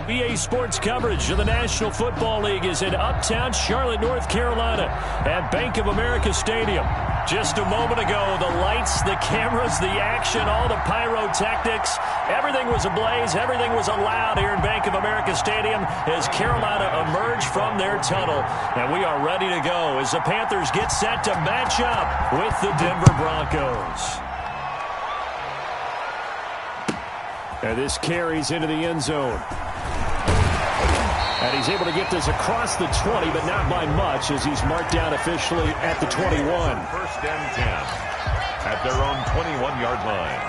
EA Sports coverage of the National Football League is in uptown Charlotte, North Carolina at Bank of America Stadium. Just a moment ago, the lights, the cameras, the action, all the pyrotechnics, everything was ablaze, everything was allowed here in Bank of America Stadium as Carolina emerged from their tunnel. And we are ready to go as the Panthers get set to match up with the Denver Broncos. And this carries into the end zone. And he's able to get this across the 20, but not by much as he's marked down officially at the 21. First and 10 at their own 21-yard line.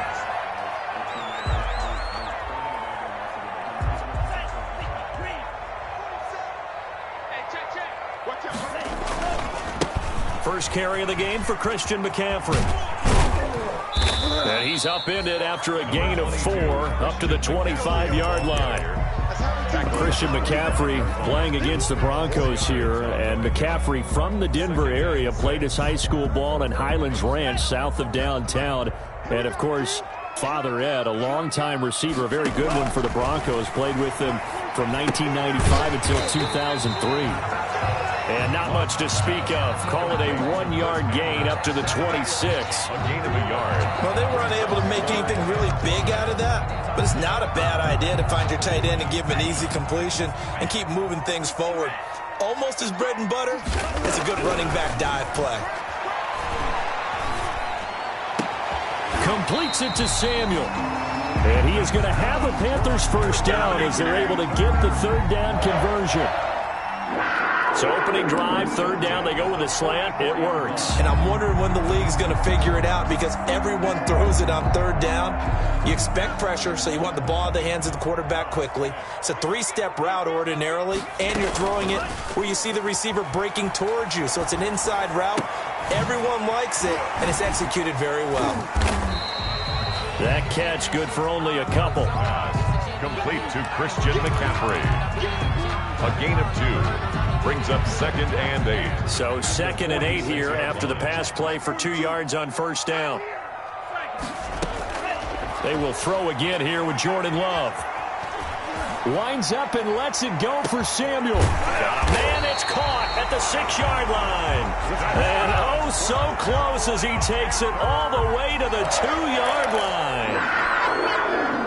First carry of the game for Christian McCaffrey. And he's upended after a gain of 4 up to the 25-yard line. Christian McCaffrey playing against the Broncos here, and McCaffrey from the Denver area played his high school ball in Highlands Ranch south of downtown. And, of course, Father Ed, a longtime receiver, a very good one for the Broncos, played with them from 1995 until 2003. And not much to speak of. Call it a 1-yard gain up to the 26. A gain of a yard. Well, they were unable to make anything really big out of that, but it's not a bad idea to find your tight end and give him an easy completion and keep moving things forward. Almost as bread and butter as a good running back dive play. Completes it to Samuel. And he is going to have a Panthers first down as they're able to get the third down conversion. So opening drive, third down, they go with a slant. It works. And I'm wondering when the league's going to figure it out because everyone throws it on third down. You expect pressure, so you want the ball in the hands of the quarterback quickly. It's a 3-step route ordinarily, and you're throwing it where you see the receiver breaking towards you. So it's an inside route. Everyone likes it, and it's executed very well. That catch good for only a couple. Complete to Christian McCaffrey. A gain of 2. Brings up 2nd and 8. So 2nd and 8 here after the pass play for 2 yards on first down. They will throw again here with Jordan Love. Winds up and lets it go for Samuel. Man, it's caught at the 6-yard line. And oh, so close as he takes it all the way to the 2-yard line.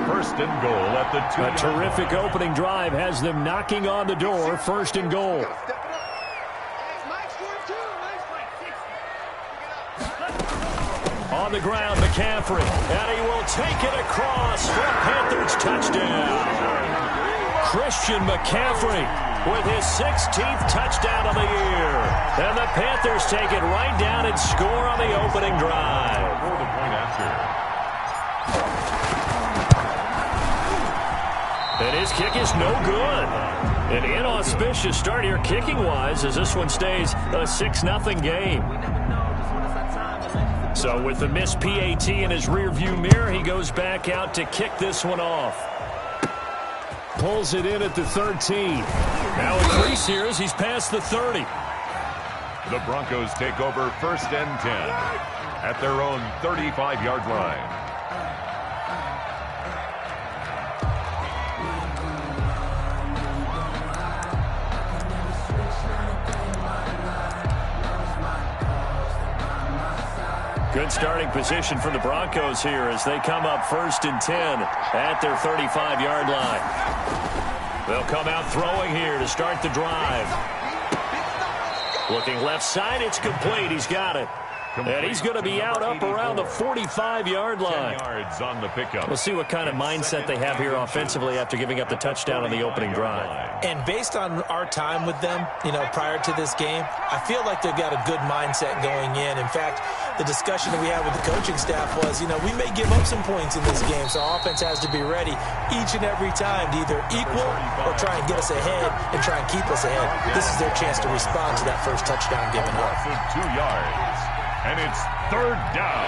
First and goal at the 2. A terrific opening drive has them knocking on the door. First and goal. On the ground, McCaffrey. And he will take it across for a Panthers touchdown. Christian McCaffrey with his 16th touchdown of the year. And the Panthers take it right down and score on the opening drive. For the point after. And his kick is no good. An inauspicious start here kicking-wise as this one stays a 6-0 game. So with the missed PAT in his rearview mirror, he goes back out to kick this one off. Pulls it in at the 13. Now increase here as he's past the 30. The Broncos take over first and 10 at their own 35-yard line. Good starting position for the Broncos here as they come up first and 10 at their 35-yard line. They'll come out throwing here to start the drive. Looking left side, it's complete. He's got it. And he's going to be out up around the 45-yard line. 10 yards on the pickup. We'll see what kind of mindset they have here offensively after giving up the touchdown on the opening drive. And based on our time with them, prior to this game, I feel like they've got a good mindset going in. In fact, the discussion that we had with the coaching staff was, we may give up some points in this game, so our offense has to be ready each and every time to either equal or try and get us ahead and try and keep us ahead. This is their chance to respond to that first touchdown given up. 2 yards. And it's third down.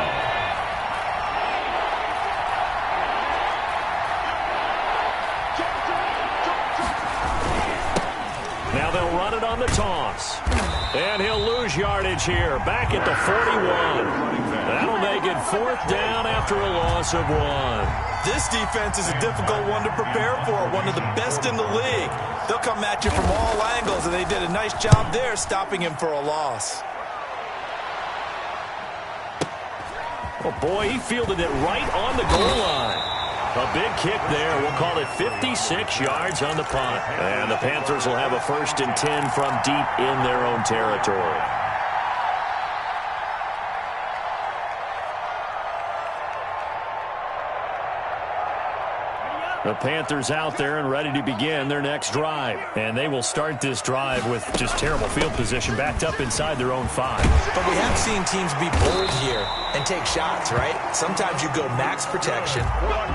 Now they'll run it on the toss. And he'll lose yardage here. Back at the 41. That'll make it fourth down after a loss of 1. This defense is a difficult one to prepare for, one of the best in the league. They'll come at you from all angles, and they did a nice job there stopping him for a loss. Oh, boy, he fielded it right on the goal line. A big kick there. We'll call it 56 yards on the punt. And the Panthers will have a 1st and 10 from deep in their own territory. The Panthers out there and ready to begin their next drive. And they will start this drive with just terrible field position, backed up inside their own 5. But we have seen teams be bold here and take shots, right? Sometimes you go max protection,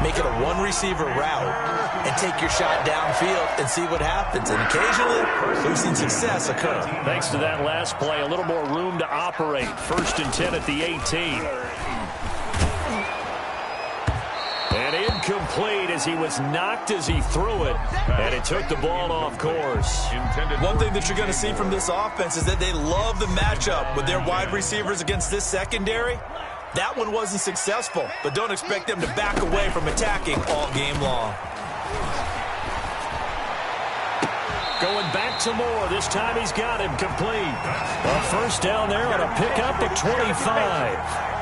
make it a one-receiver route, and take your shot downfield and see what happens. And occasionally, we've seen success occur. Thanks to that last play, a little more room to operate. 1st and 10 at the 18. And incomplete as he was knocked as he threw it, and it took the ball off course. One thing that you're going to see from this offense is that they love the matchup with their wide receivers against this secondary. That one wasn't successful, but don't expect them to back away from attacking all game long. Going back to Moore. This time he's got him complete. A 1st down there on a pickup of 25.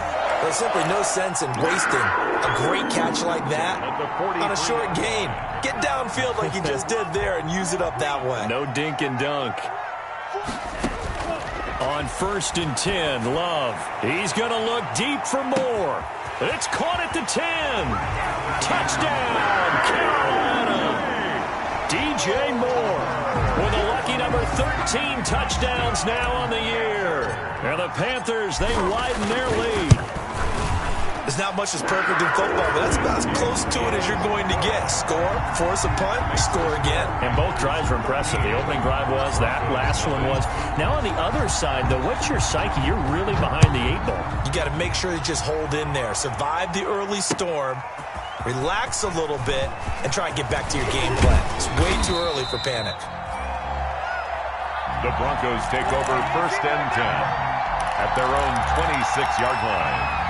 There's simply no sense in wasting a great catch like that on a short gain. Get downfield like he just did there and use it up that way. No dink and dunk. On 1st and 10, Love. He's going to look deep for Moore. It's caught at the 10. Touchdown, Carolina. DJ Moore with a lucky number 13 touchdowns now on the year. And the Panthers, they widen their lead. There's not much that's perfect in football, but that's about as close to it as you're going to get. Score, force a punt, score again. And both drives were impressive. The opening drive was, that last one was. Now on the other side, though, what's your psyche? You're really behind the 8 ball. You got to make sure you just hold in there. Survive the early storm, relax a little bit, and try and get back to your game plan. It's way too early for panic. The Broncos take over 1st and 10 at their own 26-yard line.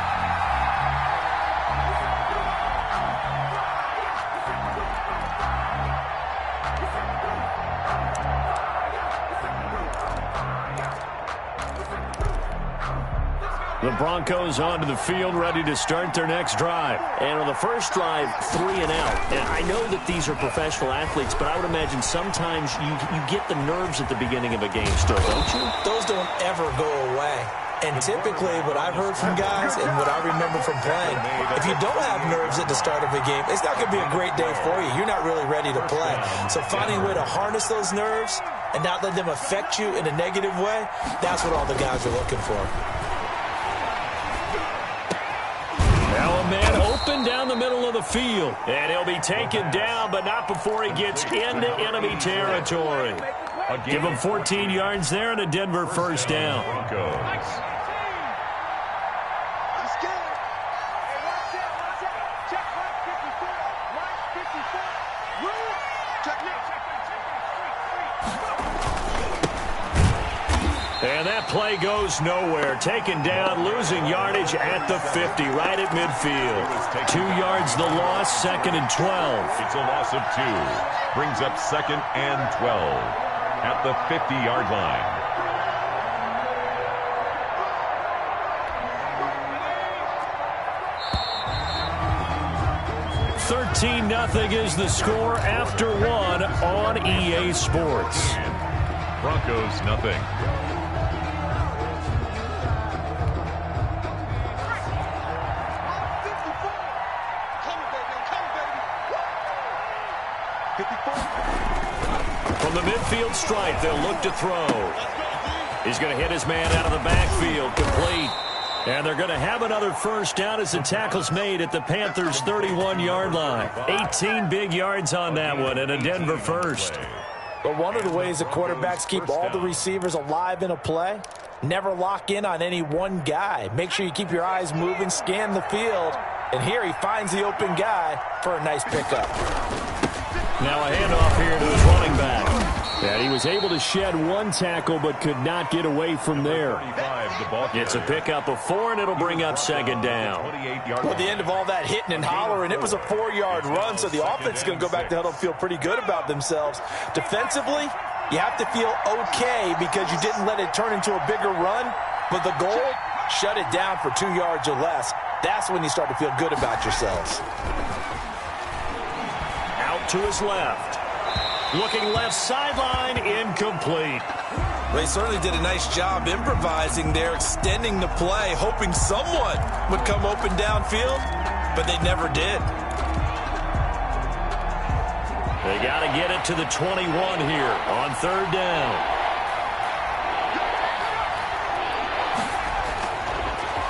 The Broncos onto the field, ready to start their next drive. And on the first drive, 3 and out. And I know that these are professional athletes, but I would imagine sometimes you get the nerves at the beginning of a game still, don't you? Those don't ever go away. And typically what I've heard from guys and what I remember from playing, if you don't have nerves at the start of a game, it's not going to be a great day for you. You're not really ready to play. So finding a way to harness those nerves and not let them affect you in a negative way, that's what all the guys are looking for. Now a man open down the middle of the field. And he'll be taken down, but not before he gets into enemy territory. Give him 14 yards there and a Denver 1st down. And that play goes nowhere. Taken down, losing yardage at the 50, right at midfield. 2 yards the loss, 2nd and 12. It's a loss of 2. Brings up 2nd and 12 at the 50-yard line. $13-0 is the score after 1 on EA Sports. Broncos, nothing. From the midfield stripe, they'll look to throw. He's going to hit his man out of the backfield, complete. And they're going to have another 1st down as the tackle's made at the Panthers' 31-yard line. 18 big yards on that one and a Denver 1st. But one of the ways the quarterbacks keep all the receivers alive in a play, never lock in on any one guy. Make sure you keep your eyes moving, scan the field. And here he finds the open guy for a nice pickup. Now a handoff here to his running back. And he was able to shed one tackle but could not get away from there. It's a pickup of 4, and it'll bring up second down. Well, at the end of all that hitting and hollering, it was a 4-yard run, so the offense is going to go back to huddle and feel pretty good about themselves. Defensively, you have to feel okay because you didn't let it turn into a bigger run, but the goal, shut it down for 2 yards or less. That's when you start to feel good about yourselves. Out to his left. Looking left sideline, incomplete. Well, they certainly did a nice job improvising there, extending the play, hoping someone would come open downfield, but they never did. They got to get it to the 21 here on 3rd down.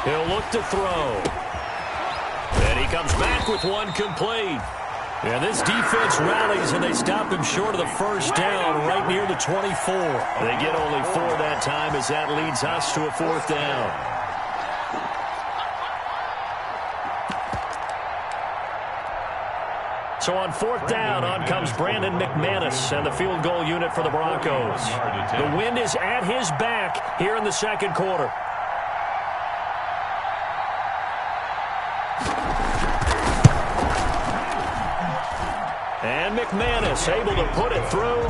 He'll look to throw. And he comes back with one complete. And this defense rallies, and they stop him short of the 1st down right near the 24. They get only 4 that time as that leads us to a 4th down. So on 4th down, on comes Brandon McManus and the field goal unit for the Broncos. The wind is at his back here in the 2nd quarter. And McManus able to put it through.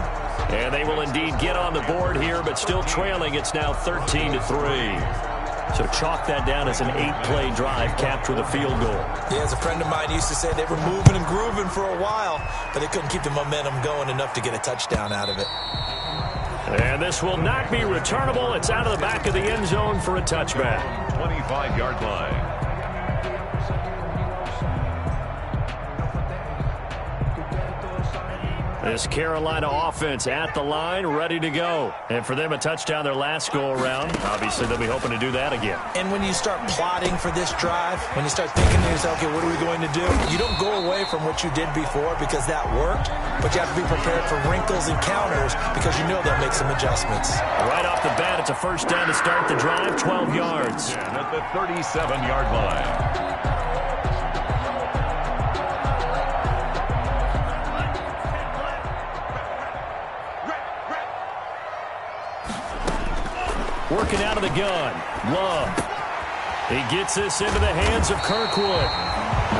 And they will indeed get on the board here, but still trailing. It's now 13-3. So chalk that down as an 8-play drive, capture the field goal. Yeah, as a friend of mine used to say, they were moving and grooving for a while, but they couldn't keep the momentum going enough to get a touchdown out of it. And this will not be returnable. It's out of the back of the end zone for a touchback. 25-yard line. This Carolina offense at the line, ready to go. And for them, a touchdown their last go-around. Obviously, they'll be hoping to do that again. And when you start plotting for this drive, when you start thinking to yourself, okay, what are we going to do? You don't go away from what you did before because that worked, but you have to be prepared for wrinkles and counters because you know they'll make some adjustments. Right off the bat, it's a 1st down to start the drive, 12 yards. And at the 37-yard line. Working out of the gun. Love. He gets this into the hands of Kirkwood.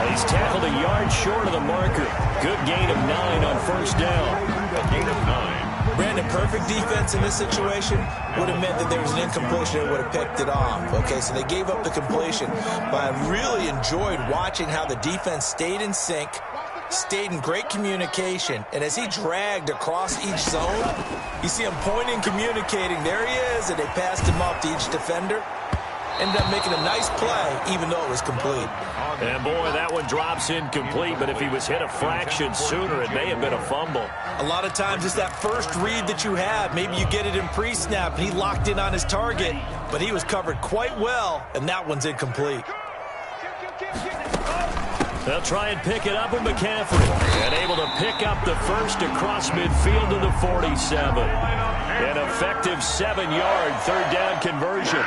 He's tackled a yard short of the marker. Good gain of 9 on 1st down. A gain of 9. Brandon, perfect defense in this situation would have meant that there was an incompletion that would have picked it off. Okay, so they gave up the completion. But I really enjoyed watching how the defense stayed in sync, stayed in great communication, and as he dragged across each zone, you see him pointing, communicating. There he is, and they passed him off to each defender. Ended up making a nice play, even though it was complete. And, boy, that one drops incomplete, but if he was hit a fraction sooner, it may have been a fumble. A lot of times it's that first read that you have. Maybe you get it in pre-snap, and he locked in on his target, but he was covered quite well, and that one's incomplete. They'll try and pick it up with McCaffrey. And able to pick up the first across midfield to the 47. An effective 7-yard 3rd down conversion.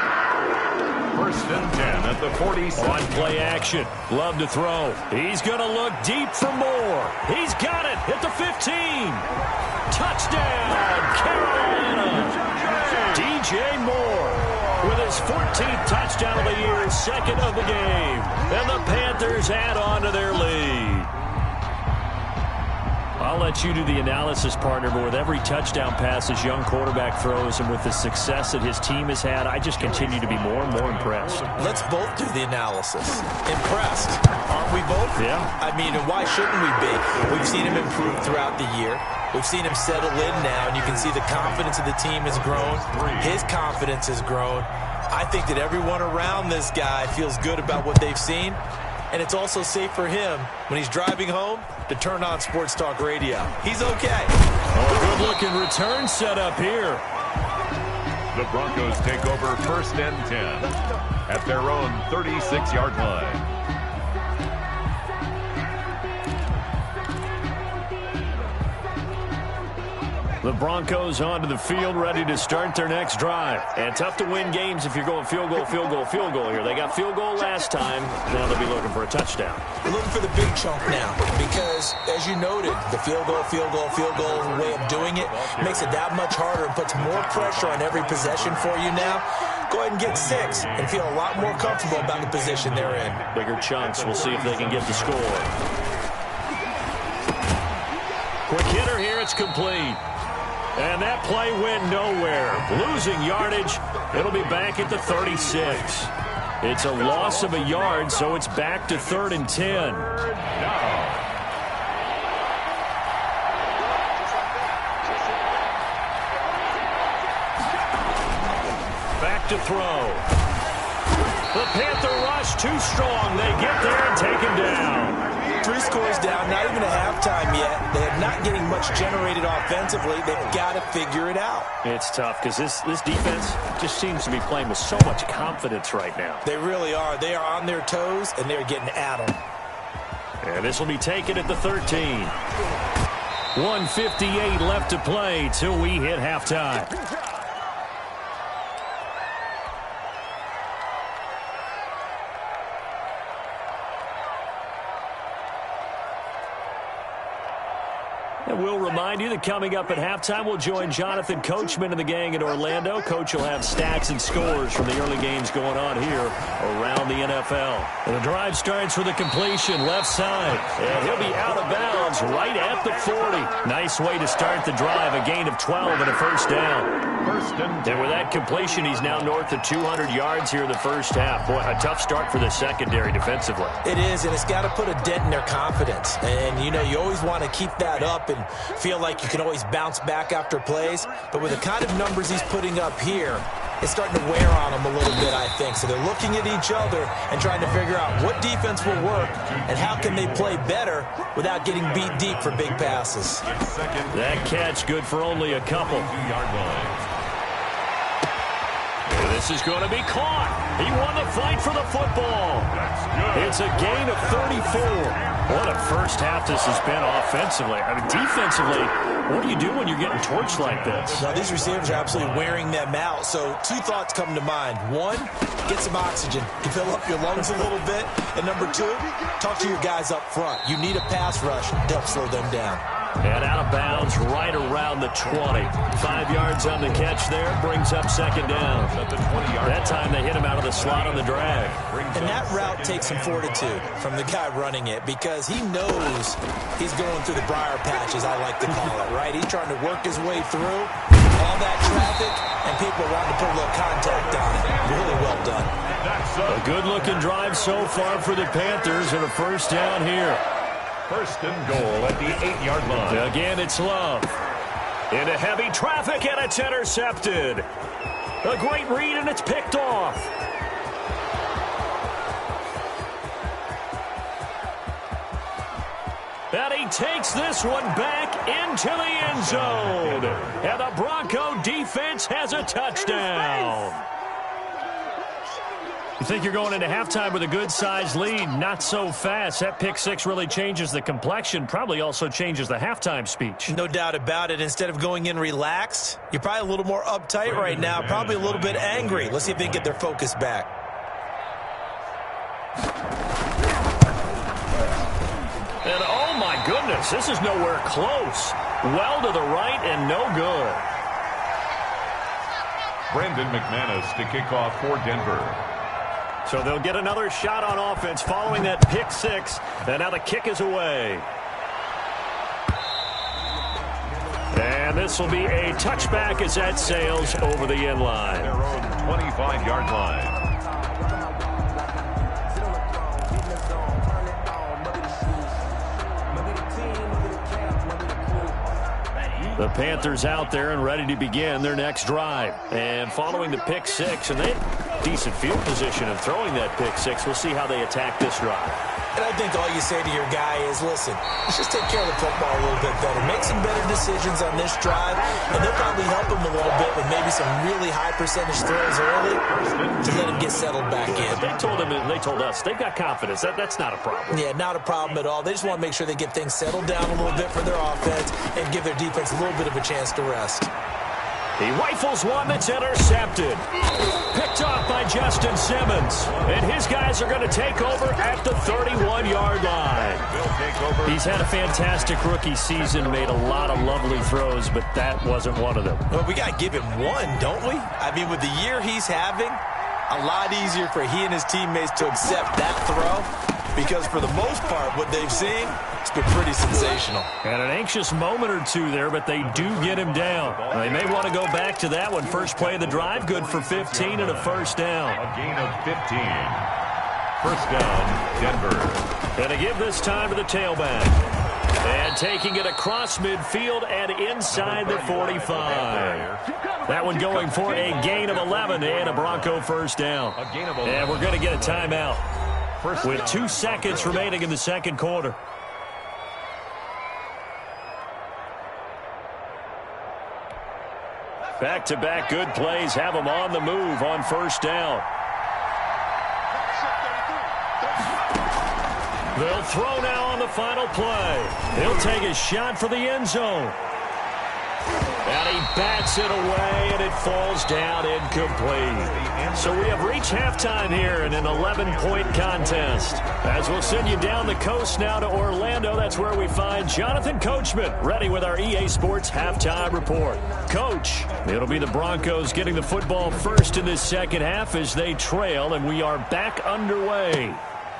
1st and 10 at the 47. On play action. Love to throw. He's going to look deep for more. He's got it at the 15. Touchdown, Carolina. DJ Moore with his 14th touchdown of the year, 2nd of the game. And the Panthers add on to their lead. I'll let you do the analysis, partner, but with every touchdown pass his young quarterback throws and with the success that his team has had, I just continue to be more and more impressed. Let's both do the analysis. Impressed. Aren't we both? Yeah. I mean, and why shouldn't we be? We've seen him improve throughout the year. We've seen him settle in now, and you can see the confidence of the team has grown. His confidence has grown. I think that everyone around this guy feels good about what they've seen. And it's also safe for him when he's driving home to turn on Sports Talk Radio. He's okay. Oh, good-looking return set up here. The Broncos take over 1st and 10 at their own 36-yard line. The Broncos onto the field, ready to start their next drive. And tough to win games if you're going field goal, field goal, field goal here. They got field goal last time. Now they'll be looking for a touchdown. They're looking for the big chunk now because, as you noted, the field goal, field goal, field goal way of doing it makes it that much harder and puts more pressure on every possession for you now. Go ahead and get 6 and feel a lot more comfortable about the position they're in. Bigger chunks. We'll see if they can get the score. Quick hitter here. It's complete. And that play went nowhere. Losing yardage. It'll be back at the 36. It's a loss of a yard, so it's back to 3rd and 10. Back to throw. The Panther rush too strong. They get there and take him down. 3 scores down, not even a halftime yet. They are not getting much generated offensively. They've got to figure it out. It's tough because this defense just seems to be playing with so much confidence right now. They really are. They are on their toes, and they're getting at them. And this will be taken at the 13. 1:58 left to play till we hit halftime. And we'll remind you that coming up at halftime, we'll join Jonathan Coachman and the gang in Orlando. Coach will have stats and scores from the early games going on here around the NFL. And the drive starts with a completion left side. And he'll be out of bounds right at the 40. Nice way to start the drive. A gain of 12 and a first down. And with that completion, he's now north of 200 yards here in the first half. Boy, a tough start for the secondary defensively. It is, and it's got to put a dent in their confidence. And, you know, you always want to keep that up and feel like you can always bounce back after plays. But with the kind of numbers he's putting up here, it's starting to wear on them a little bit, I think. So they're looking at each other and trying to figure out what defense will work and how can they play better without getting beat deep for big passes. That catch good for only a couple. This is going to be caught. He won the fight for the football. It's a gain of 34. What a first half this has been offensively. I mean, defensively, what do you do when you're getting torched like this? Now, these receivers are absolutely wearing them out. So 2 thoughts come to mind. 1, get some oxygen to fill up your lungs a little bit. And number 2, talk to your guys up front. You need a pass rush to help slow them down. And out of bounds right around the 20. 5 yards on the catch there. Brings up second down. That time they hit him out of the slot on the drag. And that route takes some fortitude from the guy running it because he knows he's going through the briar patches, I like to call it, right? He's trying to work his way through all that traffic, and people want to put a little contact on it. Really well done. A good-looking drive so far for the Panthers and a first down here. First and goal at the 8-yard line. Again, it's Love. Into heavy traffic, and it's intercepted. A great read, and it's picked off. And he takes this one back into the end zone. And the Bronco defense has a touchdown. You think you're going into halftime with a good-sized lead? Not so fast. That pick 6 really changes the complexion, probably also changes the halftime speech. No doubt about it. Instead of going in relaxed, you're probably a little more uptight right now, probably a little bit angry. Let's see if they can get their focus back. And oh my goodness, this is nowhere close. Well to the right and no good. Brandon McManus to kick off for Denver. So they'll get another shot on offense following that pick 6. And now the kick is away. And this will be a touchback as that sails over the end line. Their own 25-yard line. The Panthers out there and ready to begin their next drive. And following the pick 6, and they had decent field position of throwing that pick 6. We'll see how they attack this drive. And I think all you say to your guy is, listen, let's just take care of the football a little bit better. Make some better decisions on this drive, and they'll probably help him a little bit with maybe some really high percentage throws early to let him get settled back in. They told us they've got confidence. That's not a problem. Yeah, not a problem at all. They just want to make sure they get things settled down a little bit for their offense and give their defense a little bit of a chance to rest. He rifles one that's intercepted. Picked off by Justin Simmons. And his guys are going to take over at the 31-yard line. He's had a fantastic rookie season, made a lot of lovely throws, but that wasn't one of them. Well, we got to give him one, don't we? I mean, with the year he's having, a lot easier for he and his teammates to accept that throw. Because for the most part, what they've seen, it's been pretty sensational. And an anxious moment or two there, but they do get him down. They may want to go back to that one. First play of the drive, good for 15 and a first down. A gain of 15. First down, Denver. And to give this time to the tailback. And taking it across midfield and inside the 45. That one going for a gain of 11 and a Bronco first down. And we're going to get a timeout with 2 seconds remaining in the second quarter. Back-to-back good plays have them on the move on first down. They'll throw now on the final play. He'll take a shot for the end zone. And he bats it away, and it falls down incomplete. So we have reached halftime here in an 11-point contest. As we'll send you down the coast now to Orlando, that's where we find Jonathan Coachman, ready with our EA Sports halftime report. Coach, it'll be the Broncos getting the football first in this second half as they trail, and we are back underway.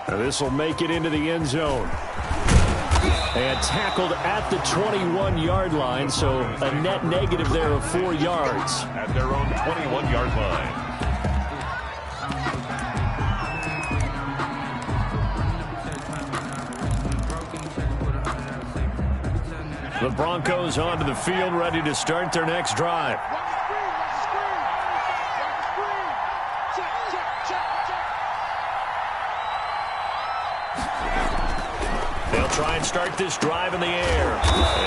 This will make it into the end zone. And tackled at the 21-yard line, so a net negative there of 4 yards. At their own 21-yard line. The Broncos onto the field, ready to start their next drive. They'll try and start this drive in the air.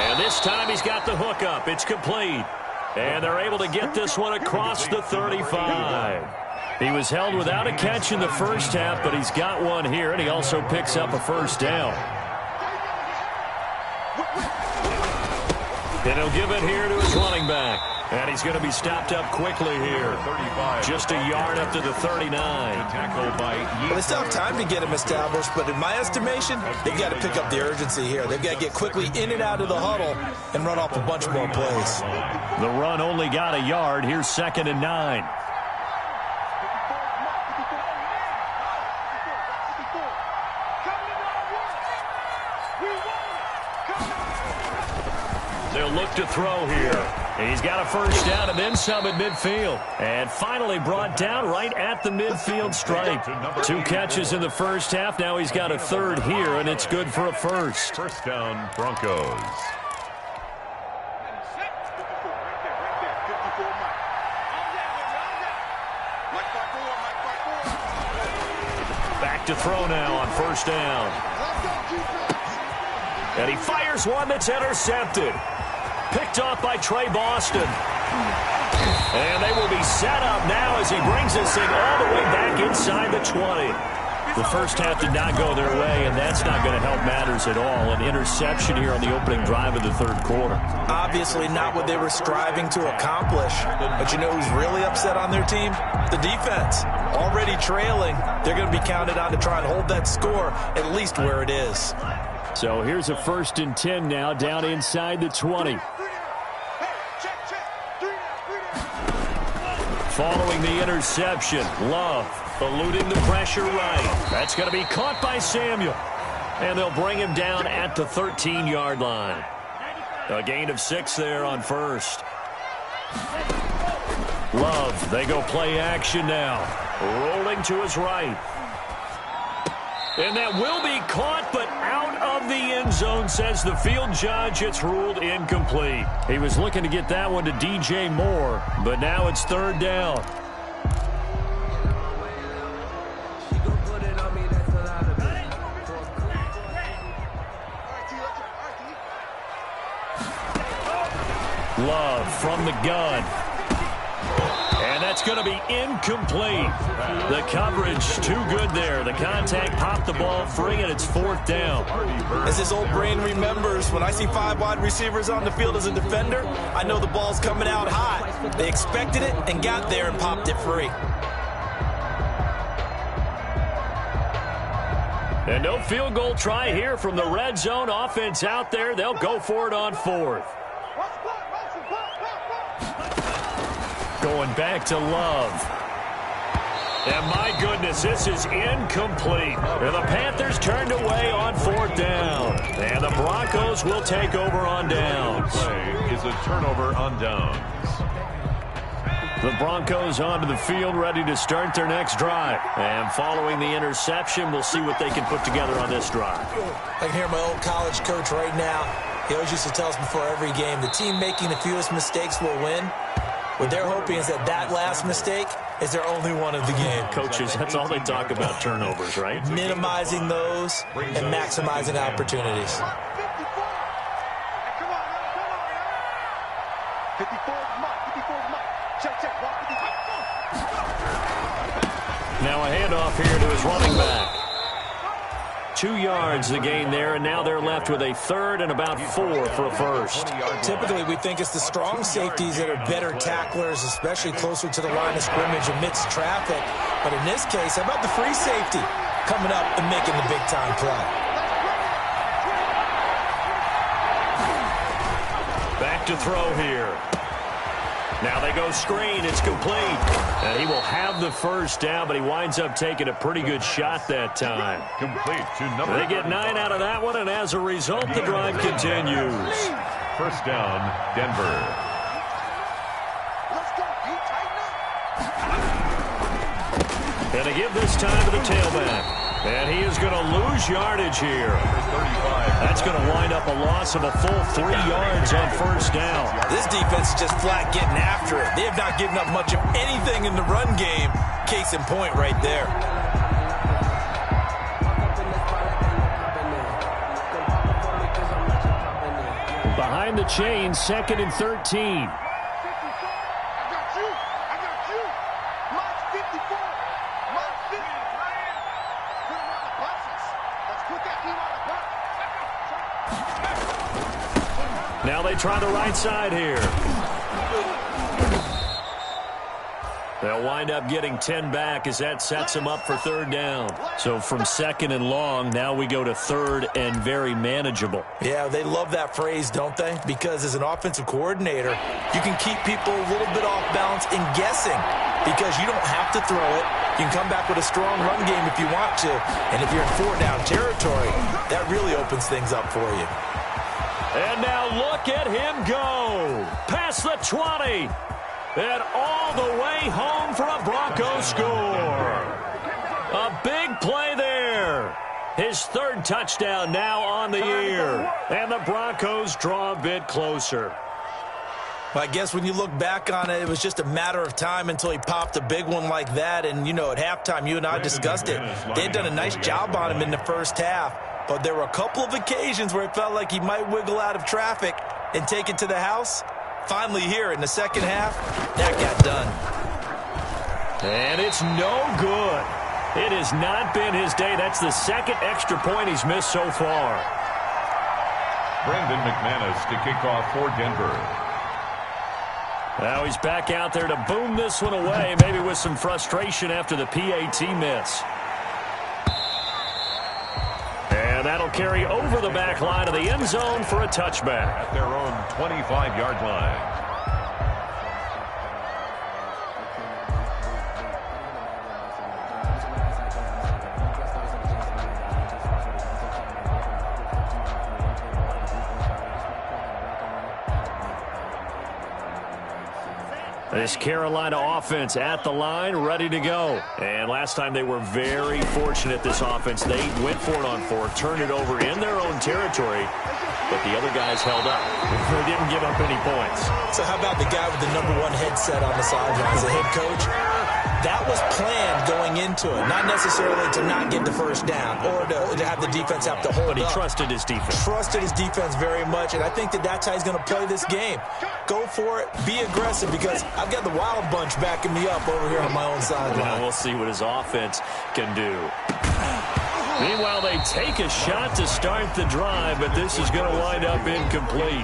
And this time he's got the hook up. It's complete. And they're able to get this one across the 35. He was held without a catch in the first half, but he's got one here, and he also picks up a first down. And he'll give it here to his running back. And he's going to be stopped up quickly here. Just a yard up to the 39. Well, they still have time to get him established, but in my estimation, they've got to pick up the urgency here. They've got to get quickly in and out of the huddle and run off a bunch more plays. The run only got a yard. Here's 2nd and 9. They'll look to throw here. He's got a first down and then some at midfield. And finally brought down right at the midfield stripe. 2 catches in the first half. Now he's got a third here, and it's good for a first. First down, Broncos. Back to throw now on first down. And he fires one that's intercepted. Picked off by Trey Boston. And they will be set up now as he brings this thing all the way back inside the 20. The first half did not go their way, and that's not going to help matters at all. An interception here on the opening drive of the third quarter. Obviously not what they were striving to accomplish. But you know who's really upset on their team? The defense. Already trailing. They're going to be counted on to try and hold that score at least where it is. So here's a 1st and 10 now down inside the 20. Following the interception, Love eluding the pressure right. That's going to be caught by Samuel. And they'll bring him down at the 13-yard line. A gain of 6 there on first. Love, they go play action now. Rolling to his right. And that will be caught, but out of the end zone, says the field judge. It's ruled incomplete. He was looking to get that one to DJ Moore, but now it's 3rd down. Love from the gun. And that's going to be incomplete. The coverage too good there. The contact popped the ball free, and it's 4th down. As his old brain remembers, when I see 5 wide receivers on the field as a defender, I know the ball's coming out hot. They expected it and got there and popped it free. And no field goal try here from the red zone offense out there. They'll go for it on 4th. Going back to Love. And my goodness, this is incomplete. And the Panthers turned away on 4th down. And the Broncos will take over on downs. Play is a turnover on downs. The Broncos onto the field, ready to start their next drive. And following the interception, we'll see what they can put together on this drive. I can hear my old college coach right now. He always used to tell us before every game, the team making the fewest mistakes will win. What they're hoping is that last mistake is their only one of the game. Coaches, that's all they talk about, turnovers, right? Minimizing those and maximizing opportunities. 54, check. Now a handoff here to his running back. 2 yards the gain there, and now they're left with a 3rd and about 4 for a first. Typically, we think it's the strong safeties that are better tacklers, especially closer to the line of scrimmage amidst traffic. But in this case, how about the free safety coming up and making the big-time play? Back to throw here. Now they go screen. It's complete. And he will have the first down, but he winds up taking a pretty good shot that time. Complete to number. They get 9 out of that one, and as a result, the drive continues. First down, Denver. Let's go, Pete. Tighten up. And they give this time to the tailback. And he is going to lose yardage here. That's going to wind up a loss of a full 3 yards on first down. This defense is just flat getting after it. They have not given up much of anything in the run game. Case in point right there. Behind the chain, 2nd and 13. Now they try the right side here. They'll wind up getting 10 back as that sets them up for 3rd down. So from 2nd and long, now we go to 3rd and very manageable. Yeah, they love that phrase, don't they? Because as an offensive coordinator, you can keep people a little bit off balance and guessing because you don't have to throw it. You can come back with a strong run game if you want to. And if you're in 4-down territory, that really opens things up for you. And now look at him go. Past the 20. And all the way home for a Broncos score. A big play there. His 3rd touchdown now on the year. And the Broncos draw a bit closer. I guess when you look back on it, it was just a matter of time until he popped a big one like that. And, you know, at halftime, you and I discussed it. They had done a nice job on him in the first half. But there were a couple of occasions where it felt like he might wiggle out of traffic and take it to the house. Finally here in the second half, that got done. And it's no good. It has not been his day. That's the 2nd extra point he's missed so far. Brandon McManus to kick off for Denver. Now he's back out there to boom this one away, maybe with some frustration after the PAT miss. And that'll carry over the back line of the end zone for a touchback. At their own 25-yard line. This Carolina offense at the line, ready to go. And last time they were very fortunate, this offense. They went for it on 4, turned it over in their own territory, but the other guys held up. They didn't give up any points. So how about the guy with the #1 headset on the sideline as a head coach? that was planned going into it, not necessarily to not get the first down or to have the defense have to hold But he up. trusted his defense. Trusted his defense very much, and I think that's how he's going to play this game. Go for it, be aggressive, because I've got the wild bunch backing me up over here on my own sideline. Well, we'll see what his offense can do. Meanwhile, they take a shot to start the drive, but this is going to wind up incomplete.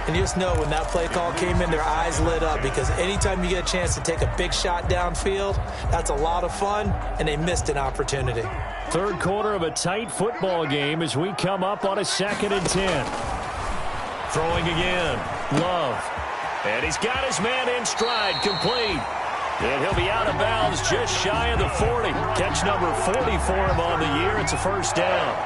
And you just know when that play call came in, their eyes lit up, because anytime you get a chance to take a big shot downfield, that's a lot of fun, and they missed an opportunity. Third quarter of a tight football game as we come up on a 2nd and 10. Throwing again. Love. And he's got his man in stride, complete. And he'll be out of bounds just shy of the 40. Catch number 40 for him on the year. It's a first down.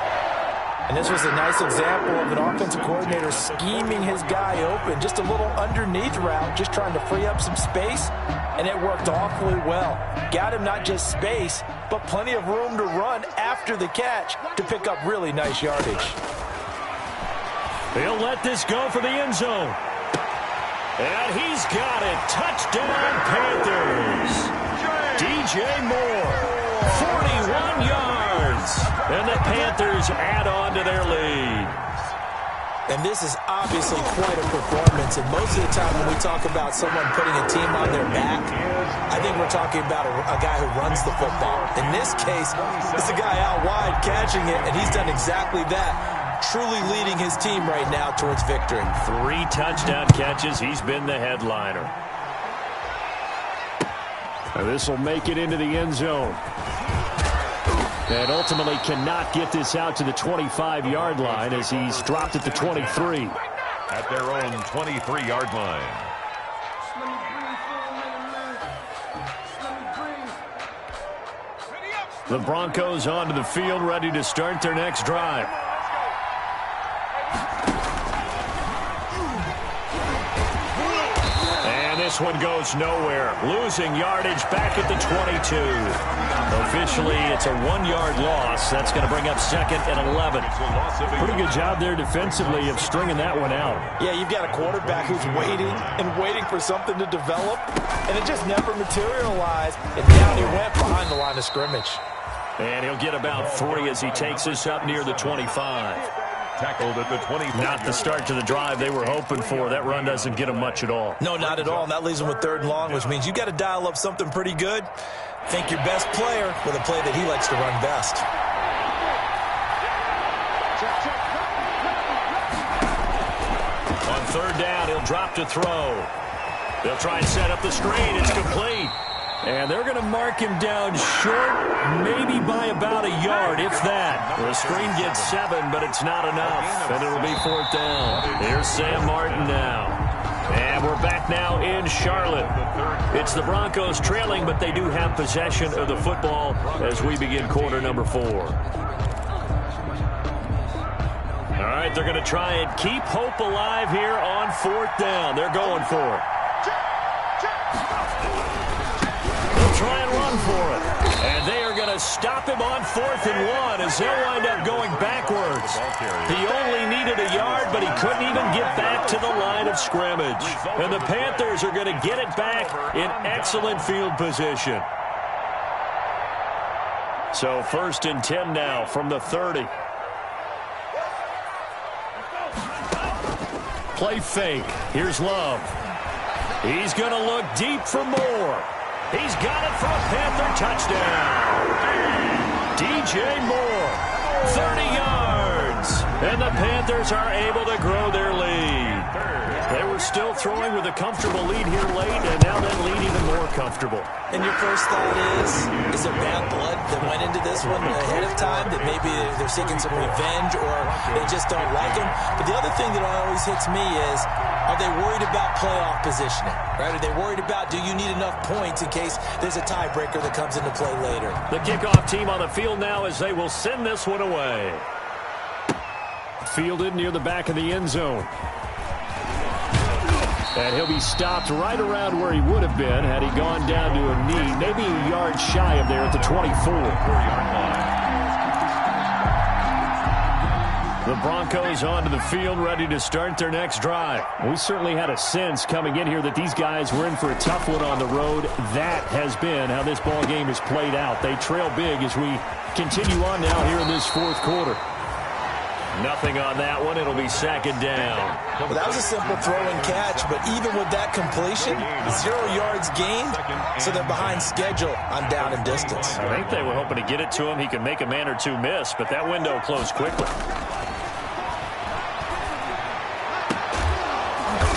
And this was a nice example of an offensive coordinator scheming his guy open. Just a little underneath route, just trying to free up some space. And it worked awfully well. Got him not just space, but plenty of room to run after the catch to pick up really nice yardage. He'll let this go for the end zone. And he's got it. Touchdown, Panthers. DJ Moore, 41 yards. And the Panthers add on to their lead. And this is obviously quite a performance. And most of the time when we talk about someone putting a team on their back, I think we're talking about a guy who runs the football. In this case, it's a guy out wide catching it, and he's done exactly that. Truly leading his team right now towards victory. 3 touchdown catches. He's been the headliner. And this will make it into the end zone. And ultimately cannot get this out to the 25-yard line as he's dropped at the 23. At their own 23-yard line. The Broncos onto the field, ready to start their next drive. This one goes nowhere. Losing yardage back at the 22. Officially, it's a 1-yard loss. That's going to bring up 2nd and 11. Pretty good job there defensively of stringing that one out. Yeah, you've got a quarterback who's waiting and waiting for something to develop, and it just never materialized, and down he went behind the line of scrimmage. And he'll get about 3 as he takes this up near the 25. Tackled at the 25. Not the start to the drive they were hoping for. That run doesn't get them much at all. No, not at all. And that leaves them with 3rd and long, which means you've got to dial up something pretty good. Think your best player with a play that he likes to run best. On 3rd down, he'll drop to throw. They'll try and set up the screen. It's complete. And they're going to mark him down short, maybe by about a yard, if that. The screen gets 7, but it's not enough. And it'll be 4th down. Here's Sam Martin now. And we're back now in Charlotte. It's the Broncos trailing, but they do have possession of the football as we begin quarter number 4. All right, they're going to try and keep hope alive here on 4th down. They're going for it. Try and run for it. And they are going to stop him on 4th and 1 as they'll wind up going backwards. He only needed a yard, but he couldn't even get back to the line of scrimmage. And the Panthers are going to get it back in excellent field position. So 1st and 10 now from the 30. Play fake. Here's Love. He's going to look deep for Moore. He's got it for a Panther touchdown. DJ Moore, 30 yards. And the Panthers are able to grow their lead. They were still throwing with a comfortable lead here late, and now that lead even more comfortable. And your first thought is there bad blood that went into this one ahead of time, that maybe they're seeking some revenge or they just don't like him? But the other thing that always hits me is, are they worried about playoff positioning? Right? Are they worried about, do you need enough points in case there's a tiebreaker that comes into play later? The kickoff team on the field now as they will send this one away. Fielded near the back of the end zone. And he'll be stopped right around where he would have been had he gone down to a knee, maybe a yard shy of there at the 24. The Broncos onto the field, ready to start their next drive. We certainly had a sense coming in here that these guys were in for a tough one on the road. That has been how this ball game has played out. They trail big as we continue on now here in this fourth quarter. Nothing on that one. It'll be second down. Well, that was a simple throw and catch, but even with that completion, 0 yards gained, so they're behind schedule on down and distance. I think they were hoping to get it to him. He could make a man or two miss, but that window closed quickly.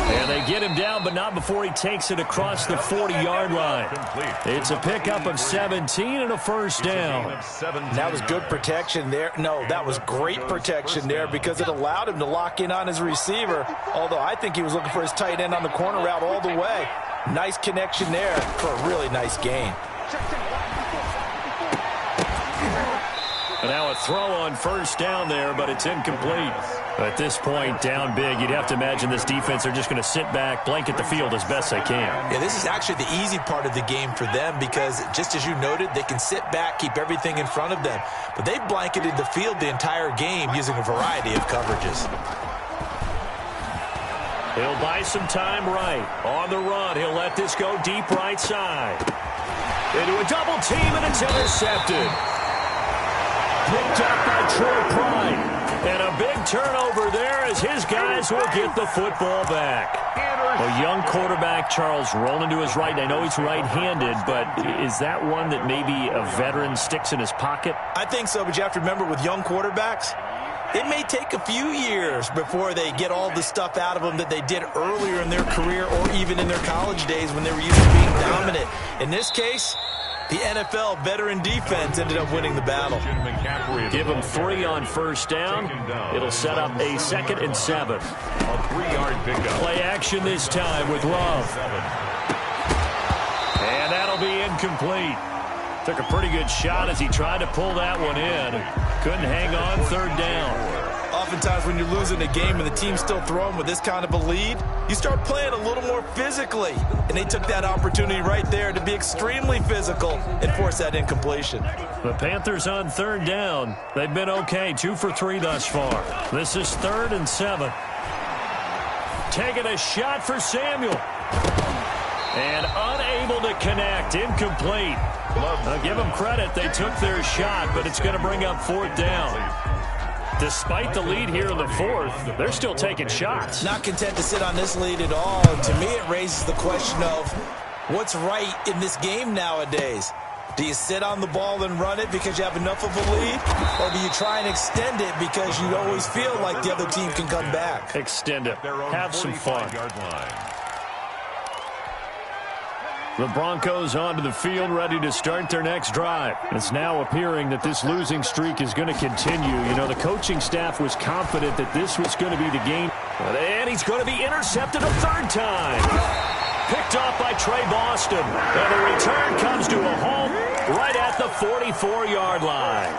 And they get him down, but not before he takes it across the 40-yard line. It's a pickup of 17 and a first down. That was good protection there. No, that was great protection there because it allowed him to lock in on his receiver, although I think he was looking for his tight end on the corner route all the way. Nice connection there for a really nice gain. And now a throw on first down there, but it's incomplete. At this point, down big, you'd have to imagine this defense are just going to sit back, blanket the field as best they can. Yeah, this is actually the easy part of the game for them because, just as you noted, they can sit back, keep everything in front of them. But they blanketed the field the entire game using a variety of coverages. He'll buy some time right. On the run, he'll let this go deep right side. Into a double team, and it's intercepted. Picked up by Troy Pride. And a big turnover there as his guys will get the football back. A young quarterback, Charles, rolling to his right. I know he's right-handed, but is that one that maybe a veteran sticks in his pocket? I think so, but you have to remember with young quarterbacks, it may take a few years before they get all the stuff out of them that they did earlier in their career or even in their college days when they were used to being dominant. In this case, the NFL veteran defense ended up winning the battle. Give him 3 on first down. It'll set up a 2nd and 7. A 3-yard pickup. Play action this time with Love. And that'll be incomplete. Took a pretty good shot as he tried to pull that one in. Couldn't hang on, 3rd down. Oftentimes when you're losing a game and the team's still throwing with this kind of a lead, you start playing a little more physically. And they took that opportunity right there to be extremely physical and force that incompletion. The Panthers on 3rd down. They've been okay, 2 for 3 thus far. This is 3rd and 7. Taking a shot for Samuel. And unable to connect, incomplete. I'll give them credit, they took their shot, but it's going to bring up 4th down. Despite the lead here in the 4th, they're still taking shots. Not content to sit on this lead at all. And to me, it raises the question of what's right in this game nowadays. Do you sit on the ball and run it because you have enough of a lead? Or do you try and extend it because you always feel like the other team can come back? Extend it. Have some fun. The Broncos onto the field, ready to start their next drive. It's now appearing that this losing streak is going to continue. You know, the coaching staff was confident that this was going to be the game. And he's going to be intercepted a 3rd time. Picked off by Trey Boston. And the return comes to a halt right at the 44-yard line.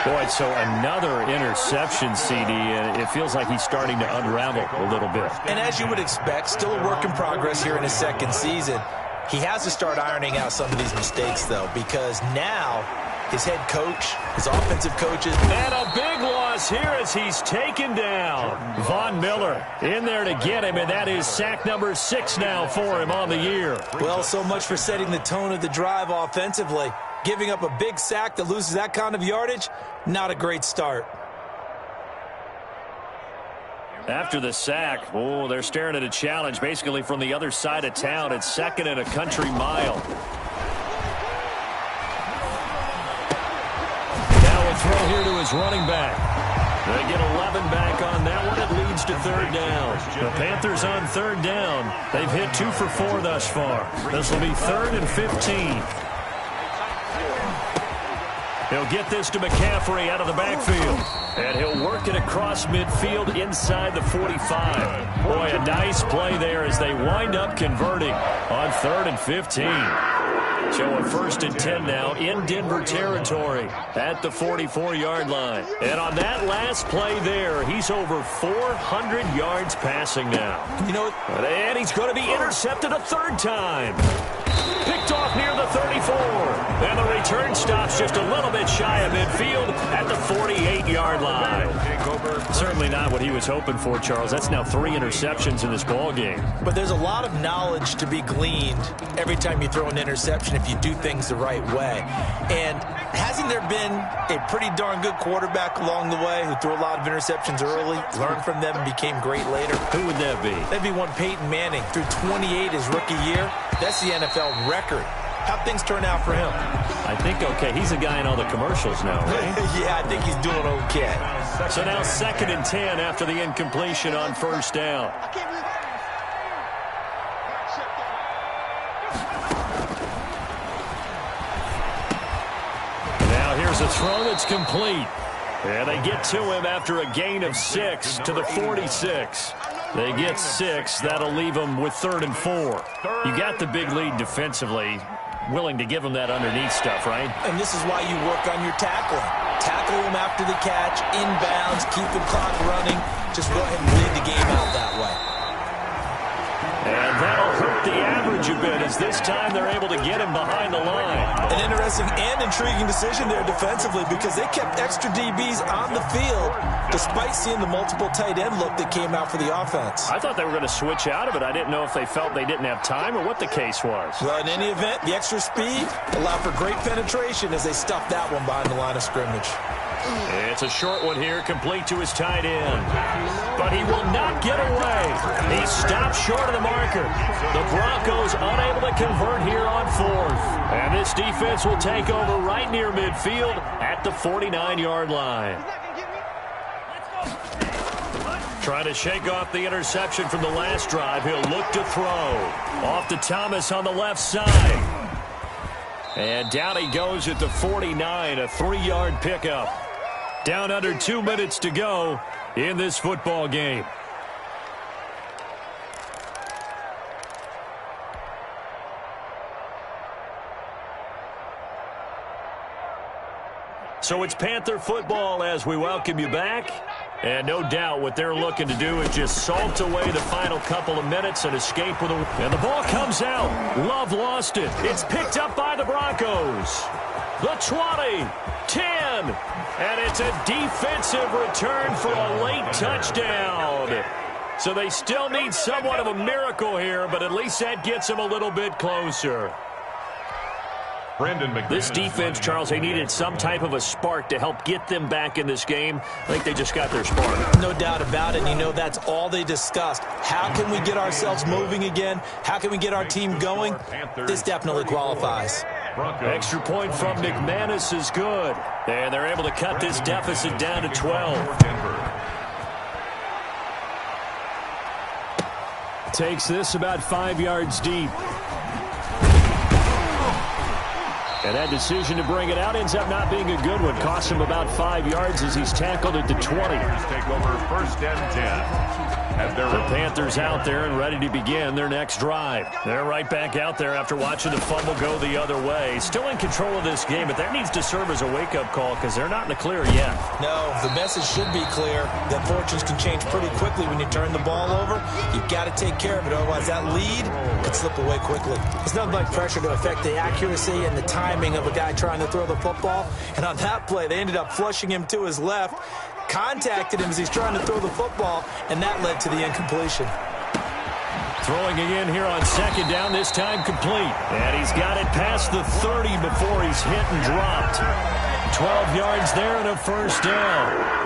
Boy, so another interception, CD, and it feels like he's starting to unravel a little bit. And as you would expect, still a work in progress here in his 2nd season. He has to start ironing out some of these mistakes, though, because now his head coach, his offensive coaches. And a big loss here as he's taken down. Von Miller in there to get him, and that is sack number 6 now for him on the year. Well, so much for setting the tone of the drive offensively. Giving up a big sack that loses that kind of yardage, not a great start. After the sack, oh, they're staring at a challenge basically from the other side of town. It's 2nd and a country mile. Now a throw here to his running back. They get 11 back on that one. It leads to 3rd down. The Panthers on 3rd down. They've hit 2 for 4 thus far. This will be 3rd and 15. He'll get this to McCaffrey out of the backfield. And he'll work it across midfield inside the 45. Boy, a nice play there as they wind up converting on 3rd and 15. So a 1st and 10 now in Denver territory at the 44-yard line. And on that last play there, he's over 400 yards passing now. You know, and he's going to be intercepted a 3rd time. Picked off near the 34. And the return stops just a little bit shy of midfield at the 48-yard line. over. Certainly not what he was hoping for, Charles. That's now 3 interceptions in this ball game. But there's a lot of knowledge to be gleaned every time you throw an interception if you do things the right way. And hasn't there been a pretty darn good quarterback along the way who threw a lot of interceptions early, learned from them, and became great later? Who would that be? That'd be one Peyton Manning. Threw 28 his rookie year. That's the NFL record. How'd things turn out for him? I think okay. He's a guy in all the commercials now, right? Yeah, I think he's doing okay. So now 2nd and 10 after the incompletion on 1st down. Now here's a throw that's complete. And they get to him after a gain of 6 to the 46. They get 6. That'll leave them with 3rd and 4. You got the big lead defensively. Willing to give him that underneath stuff, right? And this is why you work on your tackling. Tackle him after the catch, inbounds, keep the clock running. Just go ahead and lead the game out that way. And that'll hurt the average a bit as this time they're able to get him behind the line. An interesting and intriguing decision there defensively because they kept extra DBs on the field despite seeing the multiple tight end look that came out for the offense. I thought they were going to switch out of it. I didn't know if they felt they didn't have time or what the case was. Well, in any event, the extra speed allowed for great penetration as they stuffed that one behind the line of scrimmage. It's a short one here, complete to his tight end. But he will not get away. He stopped short of the marker. The Broncos unable to convert here on 4th. And this defense will take over right near midfield at the 49-yard line. Trying to shake off the interception from the last drive. He'll look to throw. Off to Thomas on the left side. And down he goes at the 49, a 3-yard pickup. Down under 2 minutes to go in this football game. So it's Panther football as we welcome you back. And no doubt what they're looking to do is just salt away the final couple of minutes and escape with a... And the ball comes out. Love lost it. It's picked up by the Broncos. The 20, 10, and it's a defensive return for a late touchdown. So they still need somewhat of a miracle here, but at least that gets them a little bit closer. This defense, Charles, they needed some type of a spark to help get them back in this game. I think they just got their spark. No doubt about it. And you know that's all they discussed. How can we get ourselves moving again? How can we get our team going? This definitely qualifies. Extra point from McManus is good. And they're able to cut this deficit down to 12. Takes this about 5 yards deep. And that decision to bring it out ends up not being a good one. Costs him about 5 yards as he's tackled at the 20. Take over 1st and 10. The Panthers out there and ready to begin their next drive. They're right back out there after watching the fumble go the other way. Still in control of this game, but that needs to serve as a wake-up call because they're not in the clear yet. No, the message should be clear that fortunes can change pretty quickly when you turn the ball over. You've got to take care of it, otherwise that lead could slip away quickly. It's nothing like pressure to affect the accuracy and the timing of a guy trying to throw the football. And on that play, they ended up flushing him to his left, contacted him as he's trying to throw the football, and that led to the incompletion. Throwing again here on 2nd down, this time complete. And he's got it past the 30 before he's hit and dropped. 12 yards there and a 1st down.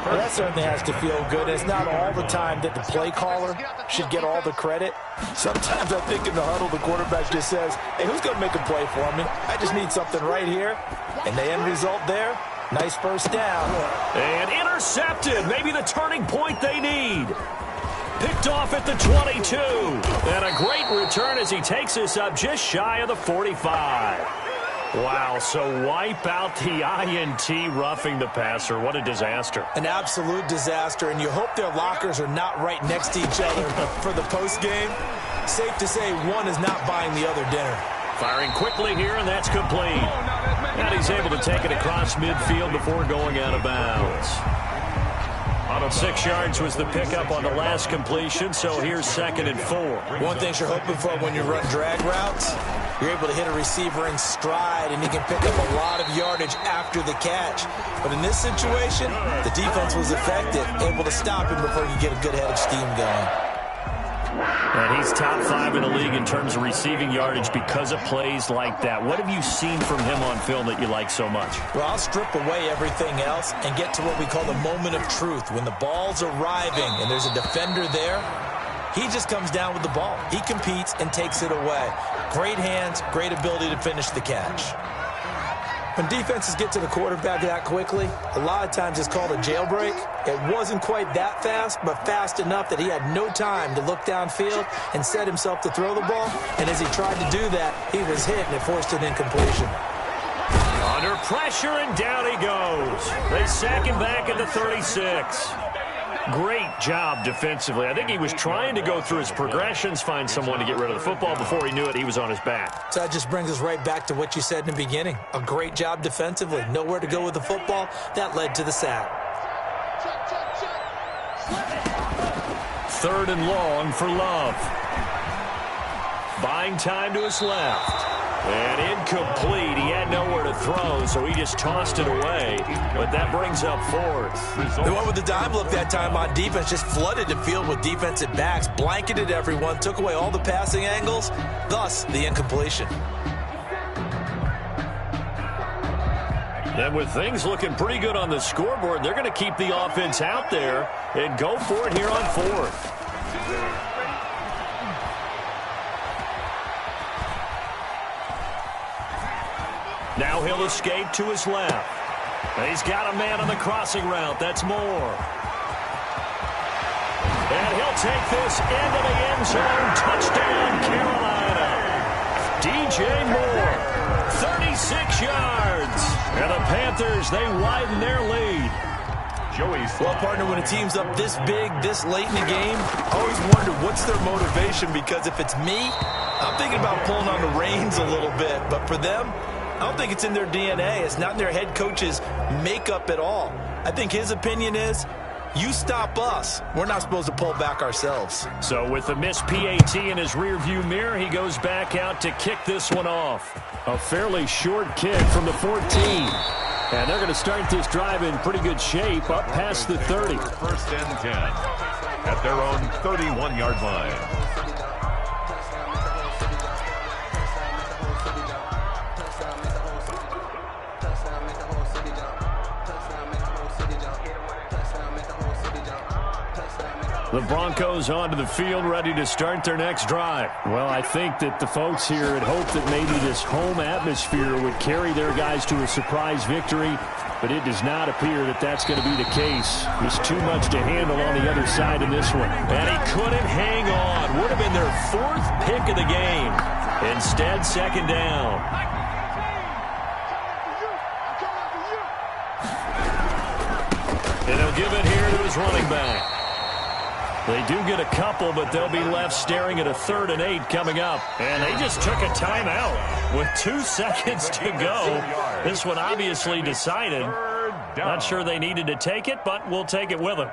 Well, that certainly has to feel good. It's not all the time that the play caller should get all the credit. Sometimes I think in the huddle, the quarterback just says, hey, who's going to make a play for me? I just need something right here. And the end result there, nice 1st down. And intercepted. Maybe the turning point they need. Picked off at the 22. And a great return as he takes us up just shy of the 45. Wow, so wipe out the INT roughing the passer. What a disaster. An absolute disaster, and you hope their lockers are not right next to each other for the postgame. Safe to say one is not buying the other dinner. Firing quickly here, and that's complete. And he's able to take it across midfield before going out of bounds. 6 yards was the pickup on the last completion, so here's 2nd and 4. One thing you're hoping for when you run drag routes, You're able to hit a receiver in stride, and he can pick up a lot of yardage after the catch. But in this situation, the defense was effective, able to stop him before you get a good head of steam going. And he's top 5 in the league in terms of receiving yardage because of plays like that. What have you seen from him on film that you like so much? Well, I'll strip away everything else and get to what we call the moment of truth. When the ball's arriving and there's a defender there, he just comes down with the ball. He competes and takes it away. Great hands, great ability to finish the catch. When defenses get to the quarterback that quickly, a lot of times it's called a jailbreak. It wasn't quite that fast, but fast enough that he had no time to look downfield and set himself to throw the ball. And as he tried to do that, he was hit, and it forced an incompletion. Under pressure, and down he goes. They sack him back at the 36. Great job defensively. I think he was trying to go through his progressions, find someone to get rid of the football. Before he knew it, he was on his back. So that just brings us right back to what you said in the beginning. A great job defensively. Nowhere to go with the football. That led to the sack. 3rd and long for Love. Buying time to his left. And incomplete. He had nowhere to throw, so he just tossed it away. But that brings up 4th. They went with the dime look that time on defense, just flooded the field with defensive backs, blanketed everyone, took away all the passing angles, thus the incompletion. And with things looking pretty good on the scoreboard, they're going to keep the offense out there and go for it here on 4th. Now he'll escape to his left. He's got a man on the crossing route. That's Moore. And he'll take this into the end zone. Touchdown, Carolina. DJ Moore, 36 yards. And the Panthers, they widen their lead. Well, partner, when a team's up this big, this late in the game, I always wonder what's their motivation, because if it's me, I'm thinking about pulling on the reins a little bit. But for them, I don't think it's in their DNA. It's not in their head coach's makeup at all. I think his opinion is, you stop us. We're not supposed to pull back ourselves. So with the missed PAT in his rearview mirror, he goes back out to kick this one off. A fairly short kick from the 14. And they're going to start this drive in pretty good shape, up past the 30. 1st and 10 at their own 31-yard line. The Broncos onto the field, ready to start their next drive. Well, I think that the folks here had hoped that maybe this home atmosphere would carry their guys to a surprise victory, but it does not appear that that's going to be the case. There's too much to handle on the other side in this one. And he couldn't hang on. Would have been their 4th pick of the game. Instead, 2nd down. And he'll give it here to his running back. They do get a couple, but they'll be left staring at a 3rd and 8 coming up. And they just took a timeout with 2 seconds to go. This one obviously decided. Not sure they needed to take it, but we'll take it with them.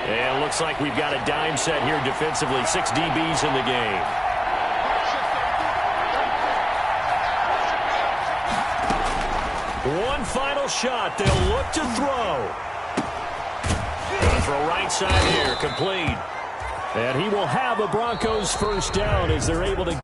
And looks like we've got a dime set here defensively. 6 DBs in the game. One final shot. They'll look to throw. Gonna throw right side here. Complete. And he will have a Broncos 1st down as they're able to